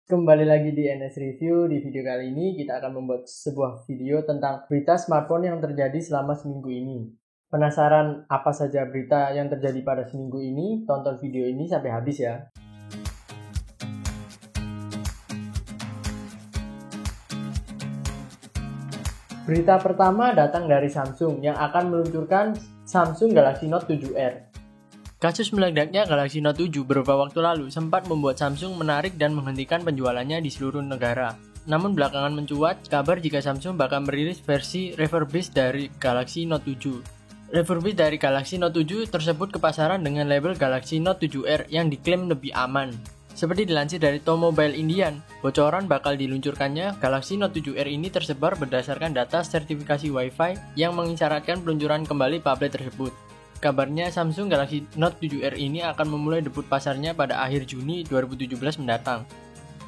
Kembali lagi di NS Review. Di video kali ini kita akan membuat sebuah video tentang berita smartphone yang terjadi selama seminggu ini. Penasaran apa saja berita yang terjadi pada seminggu ini? Tonton video ini sampai habis ya. Berita pertama datang dari Samsung yang akan meluncurkan Samsung Galaxy Note 7R. Kasus meledaknya Galaxy Note 7 beberapa waktu lalu sempat membuat Samsung menarik dan menghentikan penjualannya di seluruh negara. Namun belakangan mencuat kabar jika Samsung bakal merilis versi refurbished dari Galaxy Note 7. Refurbished dari Galaxy Note 7 tersebut ke pasaran dengan label Galaxy Note 7R yang diklaim lebih aman. Seperti dilansir dari T-Mobile Indian, bocoran bakal diluncurkannya Galaxy Note 7R ini tersebar berdasarkan data sertifikasi Wi-Fi yang mengisyaratkan peluncuran kembali tablet tersebut. Kabarnya Samsung Galaxy Note 7R ini akan memulai debut pasarnya pada akhir Juni 2017 mendatang.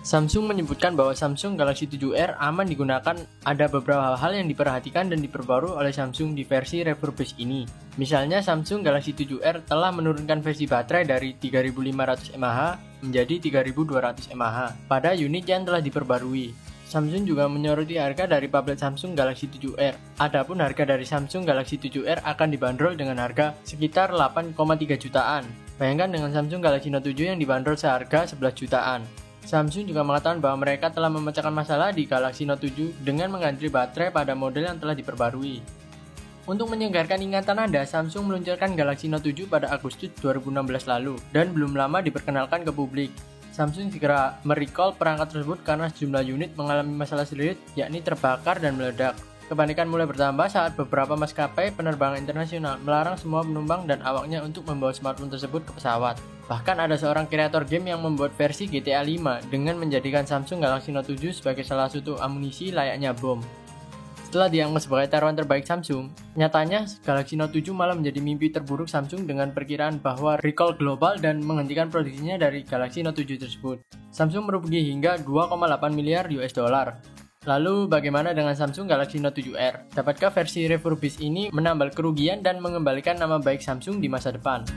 Samsung menyebutkan bahwa Samsung Galaxy 7R aman digunakan. Ada beberapa hal yang diperhatikan dan diperbarui oleh Samsung di versi refurbished ini. Misalnya Samsung Galaxy 7R telah menurunkan versi baterai dari 3500 mAh menjadi 3200 mAh pada unit yang telah diperbarui. Samsung juga menyoroti harga dari tablet Samsung Galaxy 7R. Adapun harga dari Samsung Galaxy 7R akan dibanderol dengan harga sekitar 8,3 jutaan. Bayangkan dengan Samsung Galaxy Note 7 yang dibanderol seharga 11 jutaan. Samsung juga mengatakan bahwa mereka telah memecahkan masalah di Galaxy Note 7 dengan mengganti baterai pada model yang telah diperbarui. Untuk menyegarkan ingatan Anda, Samsung meluncurkan Galaxy Note 7 pada Agustus 2016 lalu dan belum lama diperkenalkan ke publik. Samsung segera merecall perangkat tersebut karena sejumlah unit mengalami masalah serius, yakni terbakar dan meledak. Kepanikan mulai bertambah saat beberapa maskapai penerbangan internasional melarang semua penumpang dan awaknya untuk membawa smartphone tersebut ke pesawat. Bahkan ada seorang kreator game yang membuat versi GTA 5 dengan menjadikan Samsung Galaxy Note 7 sebagai salah satu amunisi layaknya bom. Setelah dianggap sebagai taruhan terbaik Samsung, nyatanya Galaxy Note 7 malah menjadi mimpi terburuk Samsung dengan perkiraan bahwa recall global dan menghentikan produksinya dari Galaxy Note 7 tersebut. Samsung merugi hingga 2,8 miliar US dollar. Lalu bagaimana dengan Samsung Galaxy Note 7R? Dapatkah versi refurbished ini menambal kerugian dan mengembalikan nama baik Samsung di masa depan?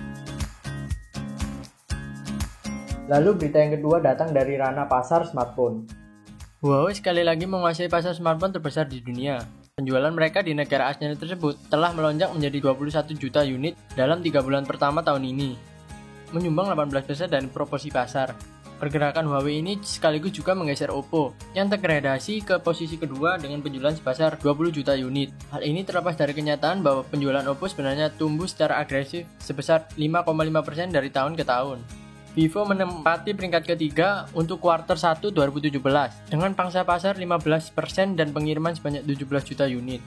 Lalu berita yang kedua datang dari ranah pasar smartphone. Huawei sekali lagi menguasai pasar smartphone terbesar di dunia. Penjualan mereka di negara asalnya tersebut telah melonjak menjadi 21 juta unit dalam 3 bulan pertama tahun ini, menyumbang 18% dari proporsi pasar. Pergerakan Huawei ini sekaligus juga menggeser Oppo yang tergradasi ke posisi kedua dengan penjualan sebesar 20 juta unit. Hal ini terlepas dari kenyataan bahwa penjualan Oppo sebenarnya tumbuh secara agresif sebesar 5,5% dari tahun ke tahun. Vivo menempati peringkat ketiga untuk kuartal 1 2017 dengan pangsa pasar 15% dan pengiriman sebanyak 17 juta unit.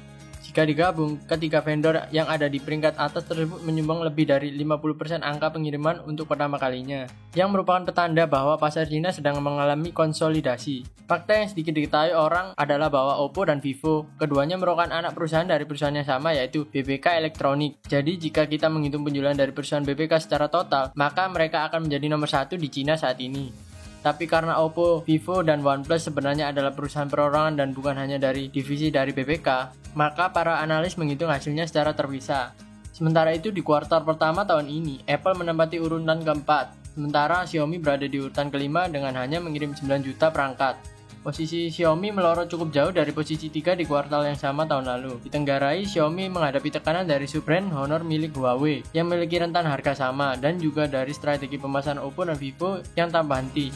Jika digabung, ketiga vendor yang ada di peringkat atas tersebut menyumbang lebih dari 50% angka pengiriman untuk pertama kalinya, yang merupakan petanda bahwa pasar Cina sedang mengalami konsolidasi. Fakta yang sedikit diketahui orang adalah bahwa Oppo dan Vivo, keduanya merupakan anak perusahaan dari perusahaan yang sama yaitu BBK Elektronik. Jadi jika kita menghitung penjualan dari perusahaan BBK secara total, maka mereka akan menjadi nomor 1 di Cina saat ini. Tapi karena Oppo, Vivo, dan OnePlus sebenarnya adalah perusahaan perorangan dan bukan hanya dari divisi dari BBK, maka para analis menghitung hasilnya secara terpisah. Sementara itu di kuartal pertama tahun ini, Apple menempati urutan keempat, sementara Xiaomi berada di urutan kelima dengan hanya mengirim 9 juta perangkat. Posisi Xiaomi melorot cukup jauh dari posisi 3 di kuartal yang sama tahun lalu. Ditenggarai, Xiaomi menghadapi tekanan dari subbrand Honor milik Huawei yang memiliki rentan harga sama dan juga dari strategi pemasaran Oppo dan Vivo yang tanpa henti.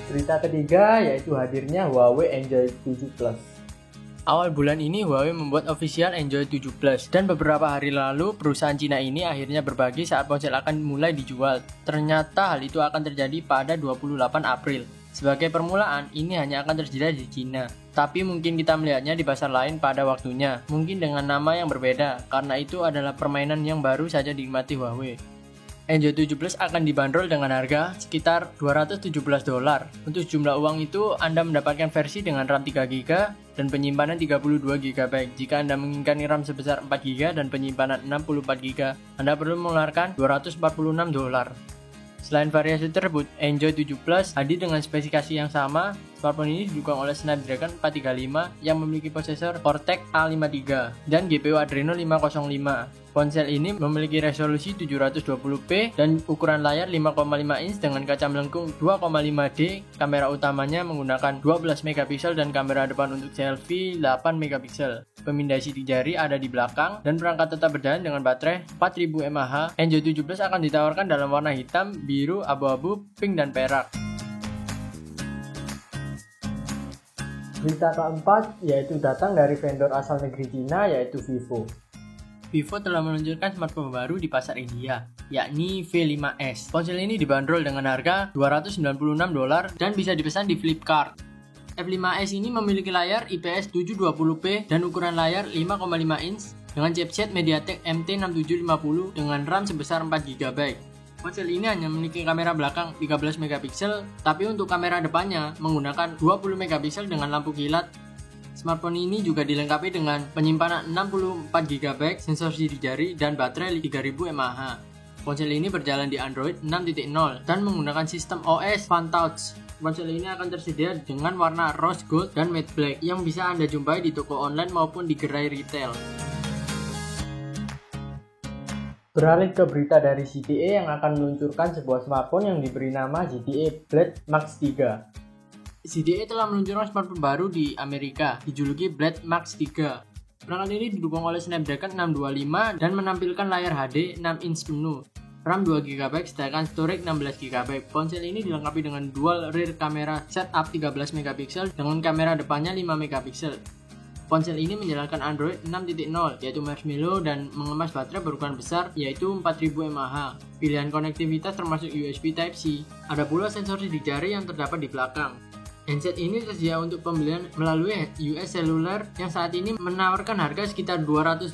Berita ketiga yaitu hadirnya Huawei Enjoy 7 Plus. Awal bulan ini Huawei membuat official Enjoy 7 Plus dan beberapa hari lalu perusahaan Cina ini akhirnya berbagi saat ponsel akan mulai dijual. Ternyata hal itu akan terjadi pada 28 April. Sebagai permulaan, ini hanya akan terjadi di Cina. Tapi mungkin kita melihatnya di pasar lain pada waktunya, mungkin dengan nama yang berbeda, karena itu adalah permainan yang baru saja dinikmati Huawei. Enjoy 7 Plus akan dibanderol dengan harga sekitar $217. Untuk jumlah uang itu, Anda mendapatkan versi dengan RAM 3GB dan penyimpanan 32GB. Jika Anda menginginkan RAM sebesar 4GB dan penyimpanan 64GB, Anda perlu mengeluarkan $246. Selain variasi tersebut, Enjoy 7 Plus hadir dengan spesifikasi yang sama Smartphone ini didukung oleh Snapdragon 435 yang memiliki prosesor Cortex A53 dan GPU Adreno 505. Ponsel ini memiliki resolusi 720p dan ukuran layar 5,5 inch dengan kaca melengkung 2,5D. Kamera utamanya menggunakan 12 megapiksel dan kamera depan untuk selfie 8 megapiksel. Pemindai sidik jari ada di belakang dan perangkat tetap berjalan dengan baterai 4000 mAh. Android 17 akan ditawarkan dalam warna hitam, biru, abu-abu, pink, dan perak. Berita keempat yaitu datang dari vendor asal negeri Cina yaitu Vivo. Vivo telah meluncurkan smartphone baru di pasar India, yakni V5S. Ponsel ini dibanderol dengan harga $296 dan bisa dipesan di Flipkart. V5S ini memiliki layar IPS 720p dan ukuran layar 5,5 inch dengan chipset MediaTek MT6750 dengan RAM sebesar 4GB. Ponsel ini hanya memiliki kamera belakang 13 megapiksel, tapi untuk kamera depannya menggunakan 20 megapiksel dengan lampu kilat. Smartphone ini juga dilengkapi dengan penyimpanan 64GB, sensor sidik jari, dan baterai 3000 mAh. Ponsel ini berjalan di Android 6.0 dan menggunakan sistem OS Fantouch. Ponsel ini akan tersedia dengan warna rose gold dan matte black yang bisa Anda jumpai di toko online maupun di gerai retail. Beralih ke berita dari ZTE yang akan meluncurkan sebuah smartphone yang diberi nama ZTE Blade Max 3. ZTE telah meluncurkan smartphone baru di Amerika, dijuluki Blade Max 3. Perangkat ini didukung oleh Snapdragon 625 dan menampilkan layar HD 6 inch penuh, RAM 2GB sedangkan storage 16GB. Ponsel ini dilengkapi dengan dual rear camera setup 13MP dengan kamera depannya 5MP. Ponsel ini menjalankan Android 6.0 yaitu Marshmallow dan mengemas baterai berukuran besar yaitu 4000 mAh. Pilihan konektivitas termasuk USB Type-C. Ada pula sensor sidik jari yang terdapat di belakang. Handset ini tersedia untuk pembelian melalui US Cellular yang saat ini menawarkan harga sekitar $200.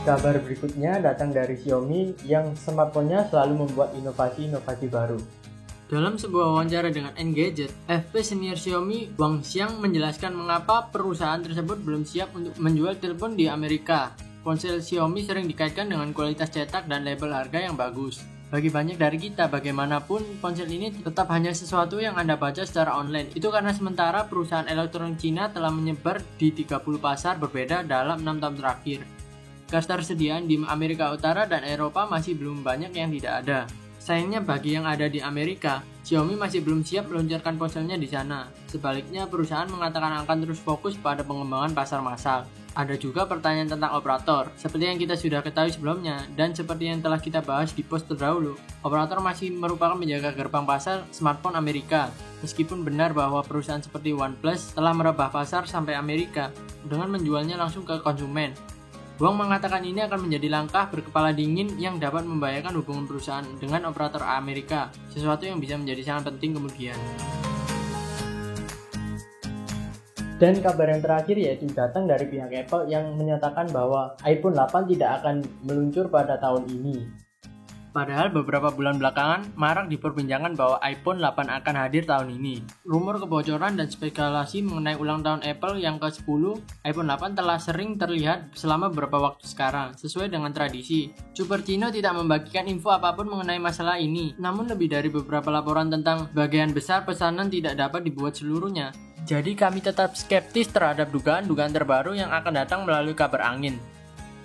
Kabar berikutnya datang dari Xiaomi yang smartphone-nya selalu membuat inovasi-inovasi baru. Dalam sebuah wawancara dengan Engadget, VP senior Xiaomi Wang Xiang menjelaskan mengapa perusahaan tersebut belum siap untuk menjual telepon di Amerika. Ponsel Xiaomi sering dikaitkan dengan kualitas cetak dan label harga yang bagus. Bagi banyak dari kita, bagaimanapun ponsel ini tetap hanya sesuatu yang Anda baca secara online. Itu karena sementara perusahaan elektronik Cina telah menyebar di 30 pasar berbeda dalam 6 tahun terakhir. Ketersediaan di Amerika Utara dan Eropa masih belum banyak yang tidak ada. Sayangnya bagi yang ada di Amerika, Xiaomi masih belum siap meluncurkan ponselnya di sana. Sebaliknya, perusahaan mengatakan akan terus fokus pada pengembangan pasar massal. Ada juga pertanyaan tentang operator, seperti yang kita sudah ketahui sebelumnya, dan seperti yang telah kita bahas di post terdahulu. Operator masih merupakan penjaga gerbang pasar smartphone Amerika. Meskipun benar bahwa perusahaan seperti OnePlus telah merebah pasar sampai Amerika dengan menjualnya langsung ke konsumen. Wang mengatakan ini akan menjadi langkah berkepala dingin yang dapat membahayakan hubungan perusahaan dengan operator Amerika, sesuatu yang bisa menjadi sangat penting kemudian. Dan kabar yang terakhir yaitu datang dari pihak Apple yang menyatakan bahwa iPhone 8 tidak akan meluncur pada tahun ini. Padahal beberapa bulan belakangan marak diperbincangkan bahwa iPhone 8 akan hadir tahun ini. Rumor kebocoran dan spekulasi mengenai ulang tahun Apple yang ke-10 iPhone 8 telah sering terlihat selama beberapa waktu sekarang. Sesuai dengan tradisi, Cupertino tidak membagikan info apapun mengenai masalah ini. Namun lebih dari beberapa laporan tentang bagian besar pesanan tidak dapat dibuat seluruhnya. Jadi kami tetap skeptis terhadap dugaan-dugaan terbaru yang akan datang melalui kabar angin.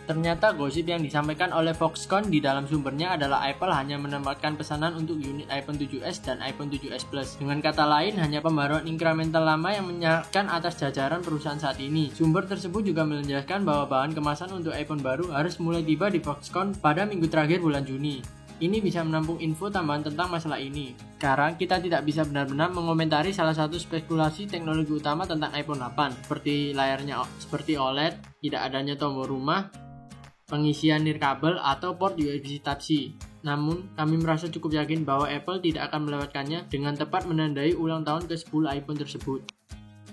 Ternyata gosip yang disampaikan oleh Foxconn di dalam sumbernya adalah Apple hanya menempatkan pesanan untuk unit iPhone 7s dan iPhone 7s Plus. Dengan kata lain, hanya pembaruan incremental lama yang menyehatkan atas jajaran perusahaan saat ini. Sumber tersebut juga menjelaskan bahwa bahan kemasan untuk iPhone baru harus mulai tiba di Foxconn pada minggu terakhir bulan Juni. Ini bisa menampung info tambahan tentang masalah ini. Sekarang kita tidak bisa benar-benar mengomentari salah satu spekulasi teknologi utama tentang iPhone 8, seperti layarnya seperti OLED, tidak adanya tombol rumah, pengisian nirkabel atau port USB Type-C. Namun, kami merasa cukup yakin bahwa Apple tidak akan melewatkannya dengan tepat menandai ulang tahun ke-10 iPhone tersebut.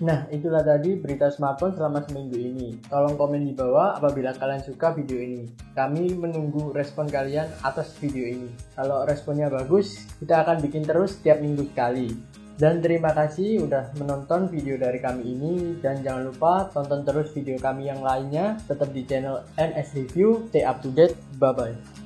Nah, itulah tadi berita smartphone selama seminggu ini. Tolong komen di bawah apabila kalian suka video ini. Kami menunggu respon kalian atas video ini. Kalau responnya bagus, kita akan bikin terus setiap minggu sekali. Dan terima kasih udah menonton video dari kami ini. Dan jangan lupa tonton terus video kami yang lainnya. Tetap di channel NS Review. Stay up to date. Bye-bye.